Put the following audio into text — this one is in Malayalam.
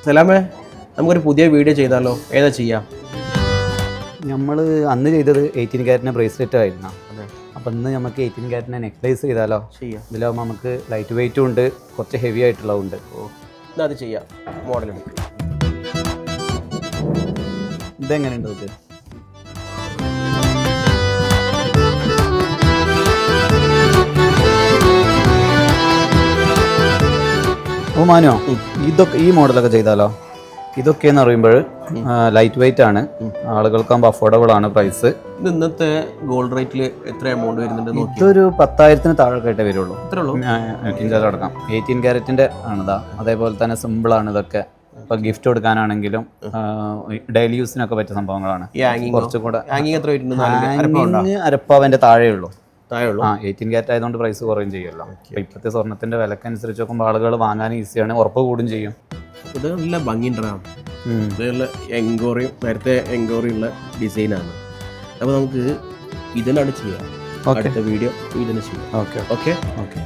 സലാമേ, നമുക്കൊരു പുതിയ വീഡിയോ ചെയ്താലോ? ഏതാ ചെയ്യാം? നമ്മൾ അന്ന് ചെയ്തത് 18 ക്യാരറ്റിൻ്റെ ബ്രേസ്ലെറ്റ് ആയിരുന്നു. അപ്പം ഇന്ന് നമുക്ക് 18 ക്യാരറ്റിനെ നെക്ലേസ് ചെയ്താലോ? ചെയ്യാം. ഇതിലാവുമ്പോൾ നമുക്ക് ലൈറ്റ് വെയ്റ്റും ഉണ്ട്, കുറച്ച് ഹെവി ആയിട്ടുള്ളതുണ്ട്. എന്നാൽ അത് ചെയ്യാം. മോഡൽ ഇതെങ്ങനെയുണ്ട് ഇത്? ഓ മാനോ, ഇതൊക്കെ ഈ മോഡലൊക്കെ ചെയ്താലോ? ഇതൊക്കെ എന്ന് പറയുമ്പോൾ ലൈറ്റ് വെയിറ്റ് ആണ്, ആളുകൾക്കാകുമ്പോൾ അഫോർഡബിൾ ആണ് പ്രൈസ്. ഇത് ഇന്നത്തെ ഗോൾഡ് റേറ്റിൽ എത്ര എമൗണ്ട് വരുന്നുണ്ട്? ഇതൊരു 10,000-ന് താഴെ വരുള്ളൂ. അത്രേ ഉള്ളൂ. 18 ക്യാരറ്റിൻ്റെ ആണിതാ. അതേപോലെ തന്നെ സിമ്പിളാണ് ഇതൊക്കെ. ഇപ്പോൾ ഗിഫ്റ്റ് കൊടുക്കാനാണെങ്കിലും ഡെയിലി യൂസിനൊക്കെ പറ്റിയ സംഭവങ്ങളാണ്. കുറച്ചുകൂടെ അരപ്പവൻ്റെ താഴെയുള്ളൂ. 18 ക്യാരറ്റ് ആയതുകൊണ്ട് പ്രൈസ് കുറയും ചെയ്യുമല്ലോ. അപ്പോൾ ഇപ്പോഴത്തെ സ്വർണ്ണത്തിൻ്റെ വിലക്കനുസരിച്ച് നോക്കുമ്പോൾ ആളുകൾ വാങ്ങാൻ ഈസിയാണ്, ഉറപ്പ് കൂടും ചെയ്യും. ഇത് നല്ല ഭംഗിയുണ്ടാകും. ഇതുള്ള എൻക്വയറിയും നേരത്തെ എൻക്വയറിയുള്ള ഡിസൈനാണ്. അപ്പോൾ നമുക്ക് ഇതിനാണ് ചെയ്യാം. അടുത്ത വീഡിയോ ഇതിന് ചെയ്യാം. ഓക്കെ.